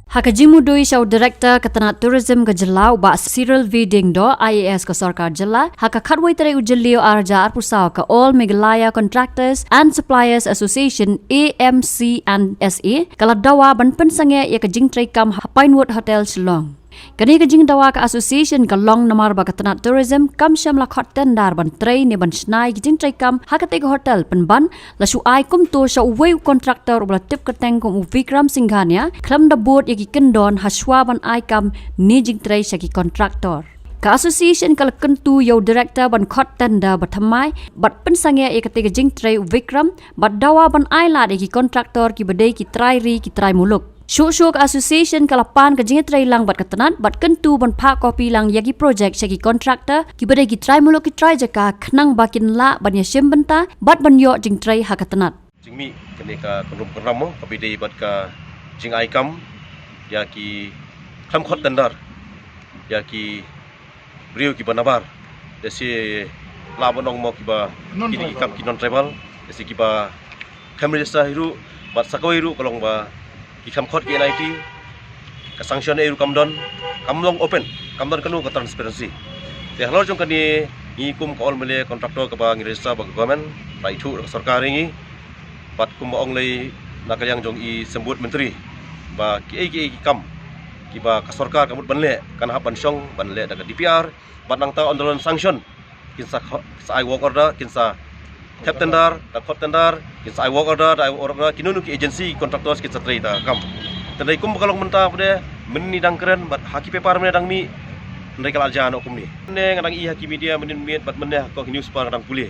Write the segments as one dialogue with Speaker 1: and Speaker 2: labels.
Speaker 1: Hakajimudui Show Director Ketanat Tourism ke Jelau ba Cyril V. Dingdo IAS ke Sarkar Jela haka khatwai tere ujelio arja arpusau ke All Meghalaya Contractors and Suppliers Association AMC and SA kala dawa ban pensange ya ke jingtrai kam Pinewood Hotel Shillong. Kani ke jing dawa ke association ke long namar ba Ketanat Tourism kam syam la khot tendar ban trai ne ban snai ke jingtrai kam haka te hotel penban la shu ai kum to sha uwei kontraktor ubla tip ke teng kum Vikram Singhania klam da board yaki kendon haswa ban ai kam ni jingtrai shaki kontraktor. Ka association kala kentu yo director ban khot tenda bathamai bat pensange ya ke te jing trai Vikram bat dawa ban ai la yaki kontraktor ki bedai ki trai ri ki trai muluk. Syuk association kalapan ke jing trai lang bat ketanat bat kentu ban pa kopi lang yaki project shaki kontraktor ki bedai ki trai muluk ki trai jaka khnang bakin la ban ya syem benta bat ban yo jing trai ha ketanat.
Speaker 2: Jingmi kene ka kenum kenamo ka bedai bat ka jing ai kam ya ki kham khot tendar ya ki brio ki banabar desi la bonong mo ki ba kini kam ki non travel desi ki ba kamera sa hiru bat sakoi hiru kolong ba ki kham khot ki NIT ka sanction hiru kamdon kamlong open kamdon kanu ka transparency te halor jong kani ni kum ka all mele kontraktor ka ba ngiresa ba government rai thu ka sarkar ringi bat kum ong lei nakayang jong I sembut menteri ba ki kam ki ba ka sarkar kamut banle kan hapan syong banle daga DPR bat nang ta ondolan sanction kinsa ai work order kinsa tap tender da khot tender kinsa ai work order da order kinunu ki agency kontraktor kinsa trai ta kam tandai kum kalong menta pade menni dang keren bat haki paper men dang mi ndai kala jan okum ni ne ngadang I haki media menin met bat meneh ko news par dang pulih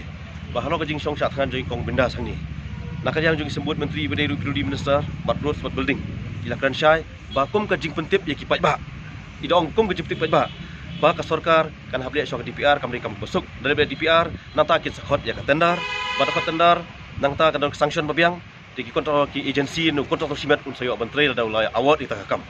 Speaker 2: ba halo ka jing song sat khan jing kong benda sang ni nakajang jing sembut menteri bedai rudi minister bat road spot building ilakan syai ba kum ka jing pentip ya ki pai ba idong kum ka jing pentip pai ba ba ka sarkar kan hablek syok DPR kamri kam besuk dari DPR nanta kin sakhot ya ka tendar ba ta tendar nang ta kan sanction babiang di kontrol ki agency nu kontrol simet un sayo menteri da ulai award ita kam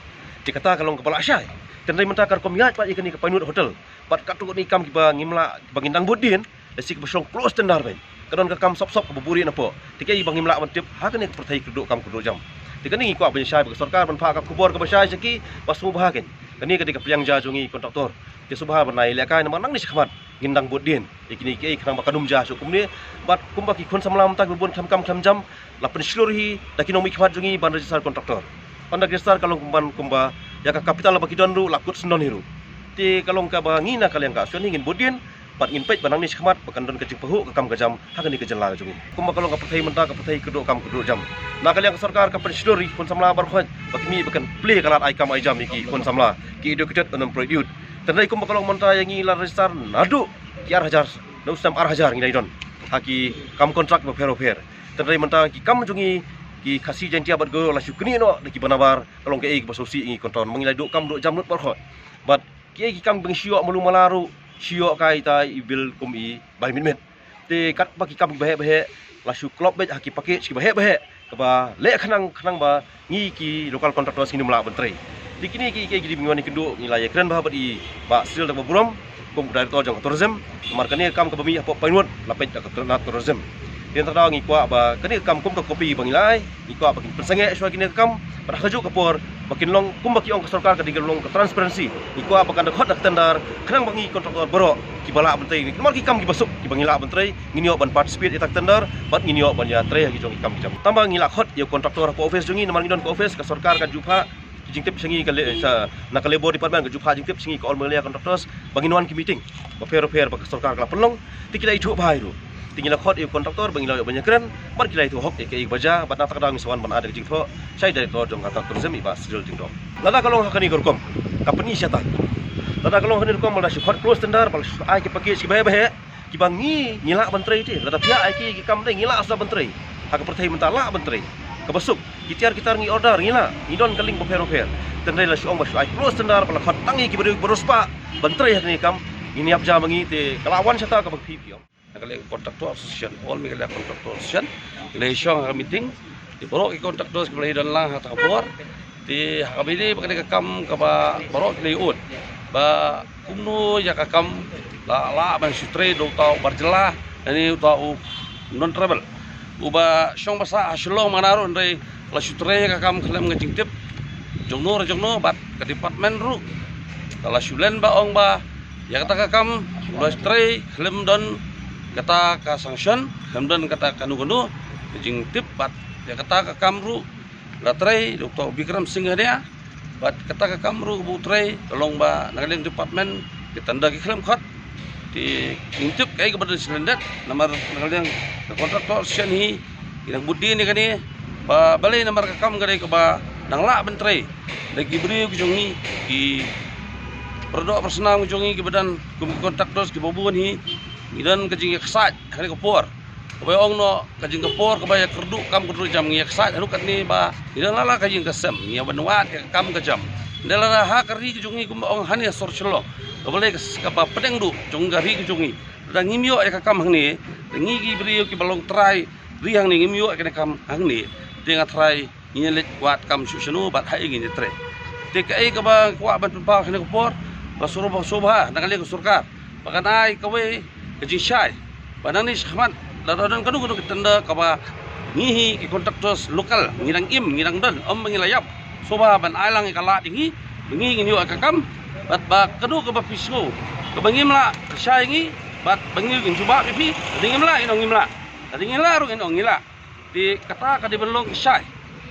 Speaker 2: dikata kalong kepala syai tendai mentakar komiat pa ikani ka Pinewood Hotel bat katuk ni kam ki ba ngimla bangindang budin desi ka besong close tendar bae kadon ka kam sop-sop ka buburi napo tikai bangimla mentip ha kan pertai keduk kam keduk jam tikani ko abin syai ba sarkar ban pa ka kubor ka syai seki pasu bahagen kani ketika peliang jajungi kontraktor ke subha banai lekai namang nang ni khmat gindang budin ikini ke khnang bakadum ja sukum ni bat kumba ki khon samlam ta bun kham jam lapen slurhi dakinom khmat jungi ban register kontraktor panda register kalong kumba ya ka kapital baki donru lakut sendon hiru ti kalong ka bangina kaliang ka syon ingin budin bat ngin pet banang ni khmat bakan don ke jing pahu ka kam ka jam hakan ni ke jela jungi kumba kalong ka pathai menta ka pathai keduk kam keduk jam na kaliang sarkar ka pen slurhi khon samla bar khot bakmi bakan play kalat ai kam ai jam iki khon samla ki educated on produce tandai kum bakalong menta yang ila register nadu ki arhajar no stam arhajar ngi don haki kam kontrak ba fer tandai menta ki kam jungi ki khasi jantia bat go la syukni no ki banabar kalong ke ba sosi ngi konton mangilai duk kam duk jam lut par khot bat ki kam beng syok mulu malaru syok kai ta ibil kum I bai min te kat ba ki kam bahe la syuk klop bet haki package ki bahe ka ba le khanang ba ngi ki local contractor sini mula bentrai dikini ki di mingwan keduk nilai keren bah I ba sil dak burom kum director jang tourism markani kam ka bami apa Pinewood lapet ka Ketanat tourism dia tak tahu ngi kwa ba kani kam kum ka kopi bangilai ngi kwa bakin pensange swa kini kam pada hajuk kapor bakin long kum baki ong ka sarkar ka digel long ka transparency ngi kwa bakan dak hot dak tendar khanang bangi kontraktor borok ki bala bentrai ni mar ki kam ki basuk ki bangila bentrai nginio ban participate itak tendar bat nginio ban ya tre ki jong kam ki jam tambah ngila hot ya kontraktor ko office jungi namang ngidon ko office ka sarkar ka jupha jingtip singi kale sa nakalebo department ke jupha jingtip singi ko all Meghalaya contractors banginuan ki meeting ba fair ba sarkar kala pelong tikila itu bahai ru tingila khot e kontraktor bangila banyak keren mar kila itu hok e baja bat na takadang sawan ban ada jingtho sai director jong kata tourism iba Cyril Dingdo lada kalong hakani gorkom company syata lada kalong hakani gorkom malda syukhot close tender bal ai ki package ki bahe ki bangi ngila bentrai ti lada pia ai ki kam dei ngila asla bentrai hak perthai mentala bentrai kabasuk kitar ngi order ngila idon kaling bofer tendai la syong bas ai close tendar pala khatangi ki beruspa bentrai ni kam ini apja mangi te kalawan sata ka bagi piom nakale kontraktor association all Meghalaya kontraktor association le syong ha meeting di borok ki kontraktor ki dan lah ha tabor ti ha bini bakane ka kam ka ba borok le ut ba kumno ya ka kam la ban sutre do tau barjelah ini tau non travel uba syong basa asylo manaro ndai la sutre ka kam khlem ngajing tip
Speaker 3: jongno bat ke departmen ru kala shulen ba ong ba ya kata kam ulas tray klem don kata ka sanction klem don kata kanu jing tip bat ya kata kam ru la tray Dr. Bikram Singh dia bat kata kam ru bu tray tolong ba nagaling departmen kitanda ki klem khat di intip kai kepada silendat nomor nagaling kontraktor sian hi inang budi ni kani ba balai nomor kam gadai ke ba nang la bentre lagi beri ku jongi ki produk personal ku jongi ki badan kontraktor ki babun hi idan kajing eksat hari kapor kabay ong no kajing kapor kabay kerdu kam kudu jam ngi eksat anu kat ni ba idan lala kajing kasem nya banwat kam ka jam dala ha kari ku jongi ku ong hani sor chlo kabay ka ba pedeng du jong gari ku jongi da ngimyo ka kam hang ni ngi ki beri ki balong try beri hang ni ngimyo ka kam hang ni dengan try inyelit kuat kam susunu bat hai ingin tre TKI ka ba kuat ban pa kena kupor basuro sobha nakali ko surkar bakan ai kawe kajing syai banang ni sahmat dadan kanu tanda ka ba ngihi ki kontraktor lokal ngirang ngirang dan mengilayap sobha ban ailang kala dingi ngin yo akam bat ba kanu ka ba pisgo ka bangim la syai ngi bat bangil gin coba pipi dingim la inong ru inong ngila di kata ka di belong syai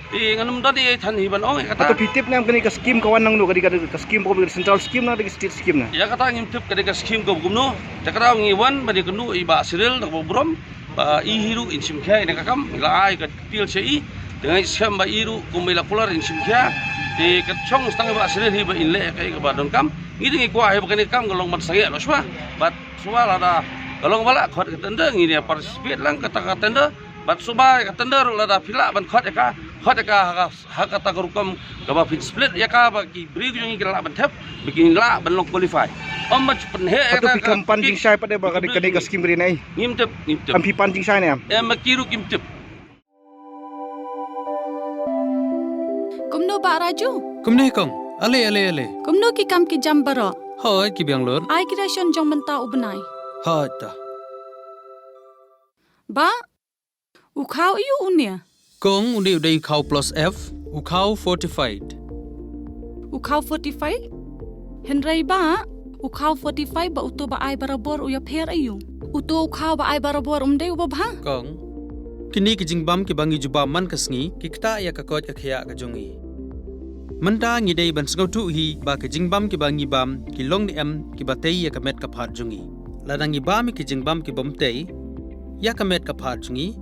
Speaker 3: di nganum tadi than hiban ong kata
Speaker 4: atau pitip nam kani ka scheme kawan nang no kadi ka scheme ko central scheme na di state scheme na
Speaker 3: ya kata ngimtip kadi ka scheme ko gumno takra ngiwan bani kenu iba siril tak brom ba ihiru insim kha ina kakam ila ai ka til sei dengan scheme ba iru kumila pular insim kha di kachong stang ba siril hiba inle kai ka badon kam ngidi ngi kwa he bakani kam golong mat sange lo swa bat suala da golong bala khot tenda ngini participate lang kata tenda bat suba tenda la da pila ban khot ka kata kerukam kaba fit split ya ka ba ki bri ku ngi la ban thep bikin la ban long qualify mach penhe
Speaker 4: atau pikam panjing syai pada ba kadi ka scheme ri nai
Speaker 3: ngimtep
Speaker 4: ampi panjing syai ne
Speaker 3: makiru kimtep
Speaker 5: kumno ba raju
Speaker 6: kumne kong ale
Speaker 5: kumno ki kam ki jam baro
Speaker 6: hoi ki Bangalore
Speaker 5: ai creation jong menta ubnai
Speaker 6: ha ta
Speaker 5: ba ukhau yu unia
Speaker 6: kong undi udai khau plus F ukhau fortified
Speaker 5: ukhau 45 henrai ba ukhau 45 ba uto ba ai barabor uya pher ayu uto ukhau ba ai barabor umde uba bha
Speaker 6: kong kini ki jingbam ki bangi juba man kasngi ki kta ya ka kot ka khya ka jongi manta ngi dei ban sngau tu hi ba ki jingbam ki bangi bam ki long ni em ki batei ya ka met ka phat jongi ladangi bam ki jingbam ki bomtei ya ka met ka phat jongi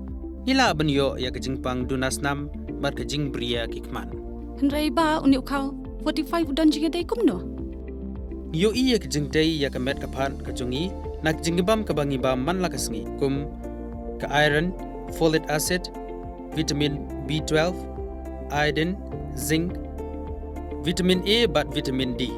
Speaker 6: ila banyo ya ka jingpang dunas nam mar ka jing bria ki kman
Speaker 5: henrai ba uni ukhau 45 don jinga dei kumno
Speaker 6: yo iya ka jingtei ya ka met ka phat ka jongi nak jingbam ka bangi bam man la kasngi kum ka iron folic acid vitamin B12 iodine zinc vitamin A bat vitamin D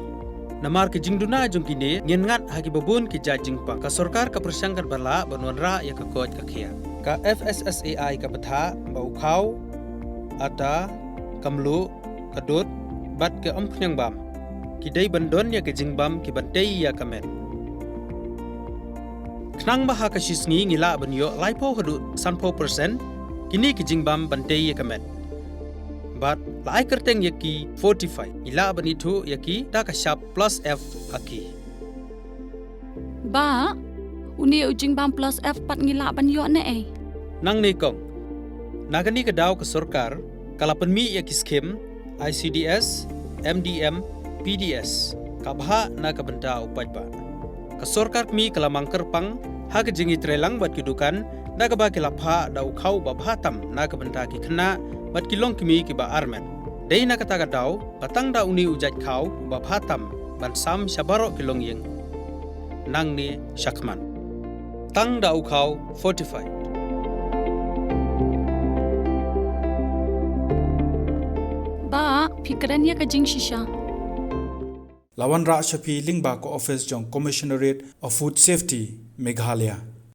Speaker 6: namar ke jingduna jongkine ngengat hagi babun ki jajingpa ka sarkar ka persangkar bala banonra ya ka kot ka khia ka FSSAI ka batha bau khau ata kamlu kadut bat ke omkhnyang bam ki dei bandon ya ke jingbam ki batei ya kamet knang baha ka shisngi ngila banyo laipo hadu sanpo percent kini ki jingbam bantei ya kamet bat lai kerteng yaki 45 ila bani thu yaki ta ka sharp plus F aki
Speaker 5: ba uni ujing bam plus F pat ngila ban yo ne ai
Speaker 6: nang ni kong nagani ka daw ka sarkar kala panmi yaki scheme ICDS MDM PDS ka bha na ka banta upaj ba ka sarkar mi kala mangker pang ha ka jingi trelang bat kidukan na ka ba kila pha daw khau ba bhatam na ka banta ki khna bat kilong kimi ki ba armen dei na kata ka daw batang da uni ujat khau ba bhatam ban sam shabaro kilong yeng nang ni shakman tang da u khau 45
Speaker 5: ba fikran ya ka jing shisha
Speaker 7: Lawan Ra Shafi Lingba ko office jong Commissionerate of Food Safety Meghalaya